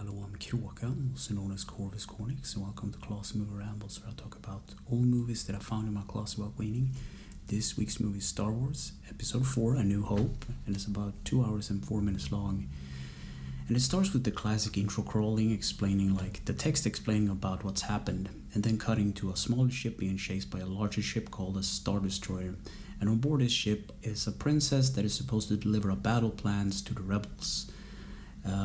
Hello, I'm Kråkan, also known as Corvus Cornix, and welcome to Class Movie Rambles, where I talk about old movies that I found in my class about waning. This week's movie is Star Wars, Episode 4, A New Hope, and it's about 2 hours and 4 minutes long. And it starts with the classic intro crawling, explaining the text explaining about what's happened, and then cutting to a smaller ship being chased by a larger ship called a Star Destroyer. And on board this ship is a princess that is supposed to deliver battle plans to the rebels.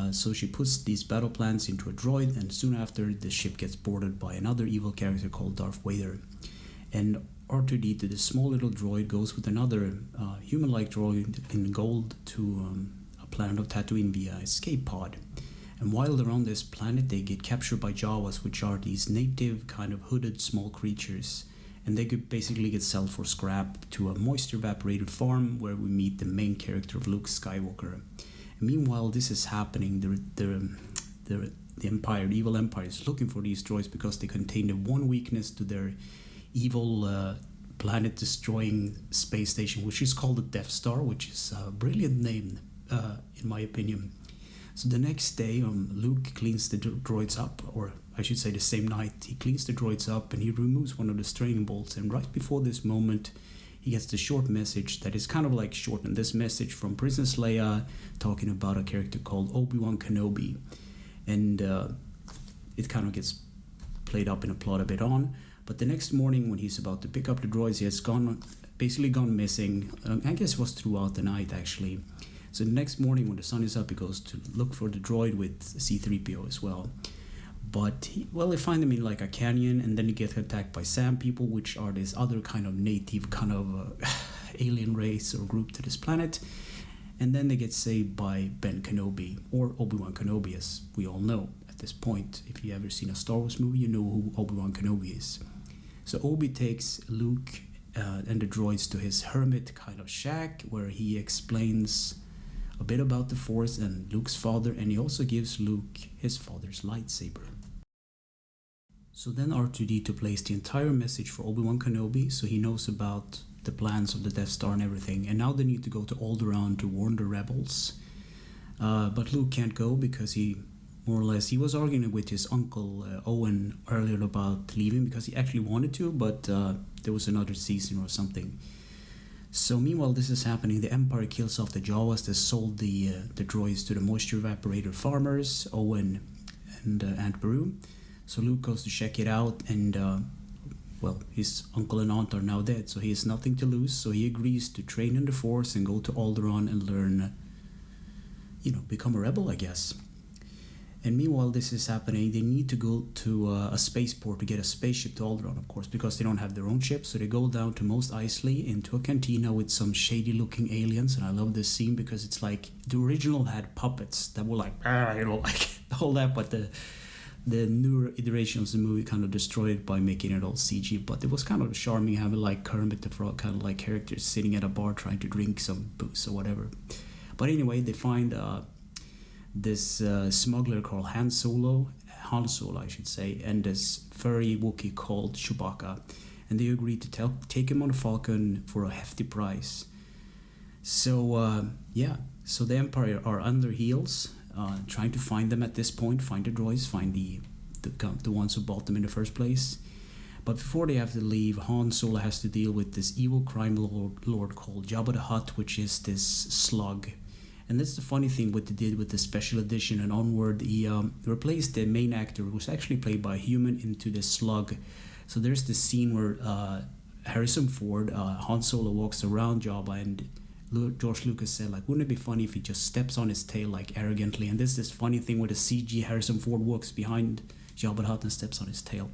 So she puts these battle plans into a droid, and soon after the ship gets boarded by another evil character called Darth Vader. And R2-D2, the small little droid, goes with another human-like droid in gold to a planet of Tatooine via escape pod. And while they're on this planet, they get captured by Jawas, which are these native kind of hooded small creatures. And they could basically get sold for scrap to a moisture-evaporated farm where we meet the main character of Luke Skywalker. Meanwhile, this is happening. The Empire, the evil Empire, is looking for these droids because they contain the one weakness to their evil planet-destroying space station, which is called the Death Star, which is a brilliant name, in my opinion. So the next day, Luke cleans the droids up, or I should say the same night, he cleans the droids up and he removes one of the straining bolts. And right before this moment, he gets the short message that is kind of like shortened. This message from Princess Leia talking about a character called Obi-Wan Kenobi. And it kind of gets played up in a plot a bit on. But the next morning when he's about to pick up the droids, he has basically gone missing. I guess it was throughout the night actually. So the next morning when the sun is up, he goes to look for the droid with C-3PO as well. But they find him in like a canyon, and then he gets attacked by Sand people, which are this other kind of native kind of alien race or group to this planet. And then they get saved by Ben Kenobi, or Obi-Wan Kenobi, as we all know at this point. If you ever seen a Star Wars movie, you know who Obi-Wan Kenobi is. So Obi takes Luke and the droids to his hermit kind of shack, where he explains a bit about the Force and Luke's father, and he also gives Luke his father's lightsaber. So then R2-D2 plays the entire message for Obi-Wan Kenobi, so he knows about the plans of the Death Star and everything, and now they need to go to Alderaan to warn the rebels. But Luke can't go because he was arguing with his uncle Owen earlier about leaving because he actually wanted to, but there was another season or something. So meanwhile this is happening, the Empire kills off the Jawas that sold the droids to the moisture evaporator farmers, Owen and Aunt Beru. So Luke goes to check it out, and his uncle and aunt are now dead, so he has nothing to lose. So he agrees to train in the Force and go to Alderaan and learn, become a rebel, I guess. And meanwhile this is happening, they need to go to a spaceport to get a spaceship to Alderaan, of course, because they don't have their own ship. So they go down to Mos Eisley into a cantina with some shady looking aliens, and I love this scene because it's like the original had puppets that were like all that, but the newer iterations of the movie kind of destroyed it by making it all CG. But it was kind of charming having like Kermit the Frog kind of like characters sitting at a bar trying to drink some booze or whatever. But anyway, they find this smuggler called Han Solo, I should say, and this furry Wookiee called Chewbacca, and they agree to take him on a Falcon for a hefty price. So so the Empire are on their heels, trying to find them at this point, find the droids, find the ones who bought them in the first place. But before they have to leave, Han Solo has to deal with this evil crime lord called Jabba the Hutt, which is this slug. And that's the funny thing what they did with the special edition and onward. He replaced the main actor, who was actually played by a human, into the slug. So there's this scene where Harrison Ford, Han Solo walks around Jabba, and George Lucas said, wouldn't it be funny if he just steps on his tail arrogantly? And there's this funny thing where the CG Harrison Ford walks behind Jabba the Hutt and steps on his tail.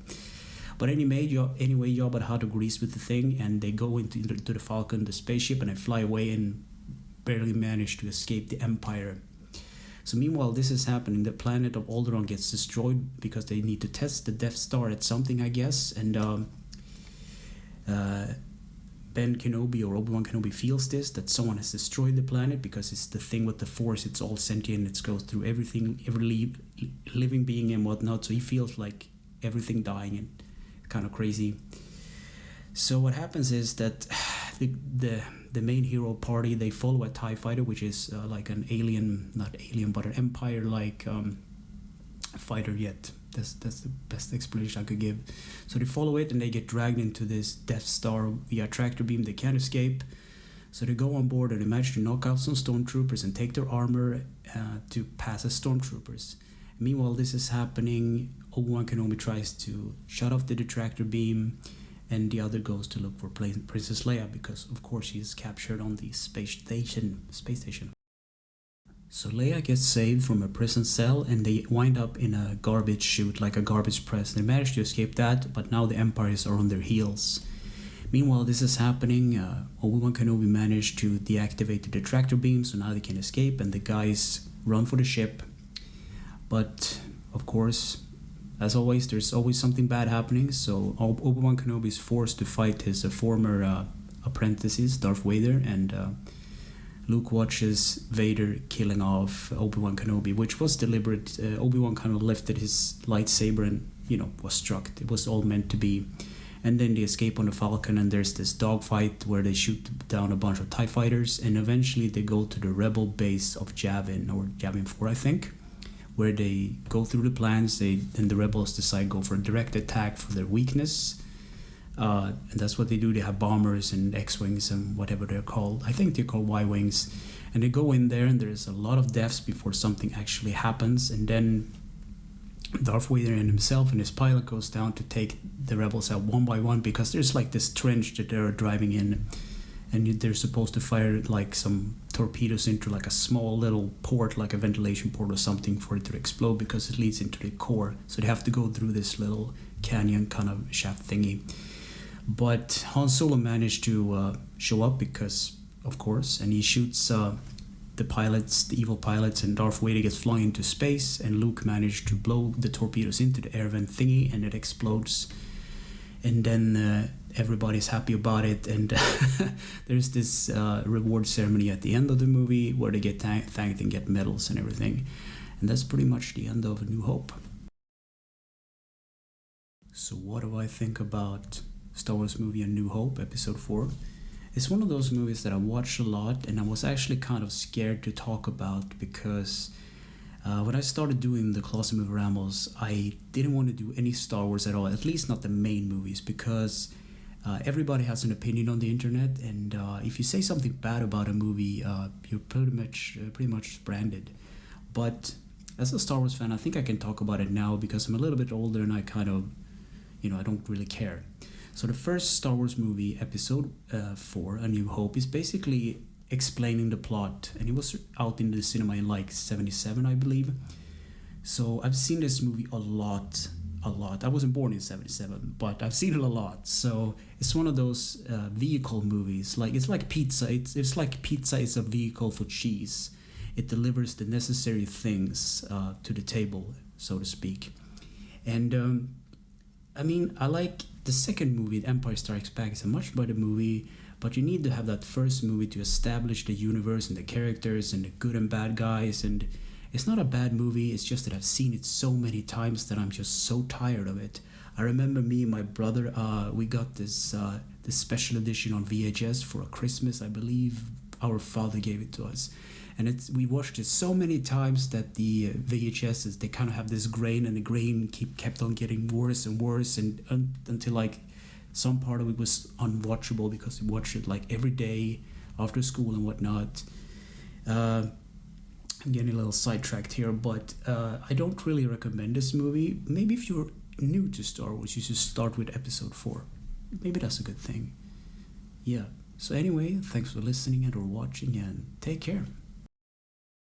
But anyway, Jabba the Hutt agrees with the thing, and they go into the Falcon, the spaceship, and they fly away and barely manage to escape the Empire. So meanwhile this is happening, the planet of Alderaan gets destroyed because they need to test the Death Star at something, I guess, and Ben Kenobi or Obi-Wan Kenobi feels that someone has destroyed the planet, because it's the thing with the Force, it's all sentient, it goes through everything, every living being and whatnot, so he feels like everything dying and kind of crazy. So what happens is that the main hero party, they follow a TIE fighter, which is like an alien, not alien, but an Empire like fighter yet. That's the best explanation I could give. So they follow it and they get dragged into this Death Star via tractor beam. They can't escape. So they go on board and they manage to knock out some stormtroopers and take their armor to pass as stormtroopers. Meanwhile, this is happening. Obi-Wan Kenobi tries to shut off the detractor beam, and the other goes to look for Princess Leia because, of course, she is captured on the space station. So Leia gets saved from a prison cell, and they wind up in a garbage chute, like a garbage press. They manage to escape that, but now the Empires are on their heels. Meanwhile, this is happening. Obi-Wan Kenobi managed to deactivate the detractor beam, so now they can escape, and the guys run for the ship. But, of course, as always, there's always something bad happening, so Obi-Wan Kenobi is forced to fight his former apprentices, Darth Vader, and Luke watches Vader killing off Obi-Wan Kenobi, which was deliberate. Obi-Wan kind of lifted his lightsaber and, was struck. It was all meant to be. And then they escape on the Falcon, and there's this dogfight where they shoot down a bunch of TIE fighters, and eventually they go to the rebel base of Yavin, or Yavin 4, I think, where they go through the plans. Then the rebels decide to go for a direct attack for their weakness. And that's what they do. They have bombers and X-Wings and whatever they're called. I think they're called Y-Wings. And they go in there, and there's a lot of deaths before something actually happens. And then Darth Vader and himself and his pilot goes down to take the rebels out one by one, because there's like this trench that they're driving in, and they're supposed to fire like some torpedoes into like a small little port, like a ventilation port or something, for it to explode, because it leads into the core. So they have to go through this little canyon kind of shaft thingy. But Han Solo managed to show up because, of course, and he shoots the pilots, the evil pilots, and Darth Vader gets flung into space, and Luke managed to blow the torpedoes into the air vent thingy, and it explodes. And then everybody's happy about it, and there's this reward ceremony at the end of the movie where they get thanked and get medals and everything. And that's pretty much the end of A New Hope. So what do I think about Star Wars movie A New Hope, Episode 4? It's one of those movies that I watched a lot, and I was actually kind of scared to talk about, because when I started doing the Closet Movie Rambles, I didn't want to do any Star Wars at all, at least not the main movies, because everybody has an opinion on the internet, and if you say something bad about a movie, you're pretty much branded. But as a Star Wars fan, I think I can talk about it now, because I'm a little bit older and I kind of, I don't really care. So the first Star Wars movie, Episode 4, A New Hope, is basically explaining the plot, and it was out in the cinema in like 77, I believe. So I've seen this movie a lot. I wasn't born in 77, but I've seen it a lot. So it's one of those vehicle movies. Like, it's like pizza. It's like pizza is a vehicle for cheese. It delivers the necessary things to the table, so to speak. And I like the second movie, The Empire Strikes Back. It's a much better movie, but you need to have that first movie to establish the universe and the characters and the good and bad guys. And it's not a bad movie, it's just that I've seen it so many times that I'm just so tired of it. I remember me and my brother, we got this special edition on VHS for a Christmas. I believe our father gave it to us. And we watched it so many times that the VHSs, they kind of have this grain, and the grain kept on getting worse and worse, and until like some part of it was unwatchable, because we watched it like every day after school and whatnot. I'm getting a little sidetracked here, but I don't really recommend this movie. Maybe if you're new to Star Wars, you should start with Episode 4. Maybe that's a good thing. Yeah. So anyway, thanks for listening and or watching, and take care.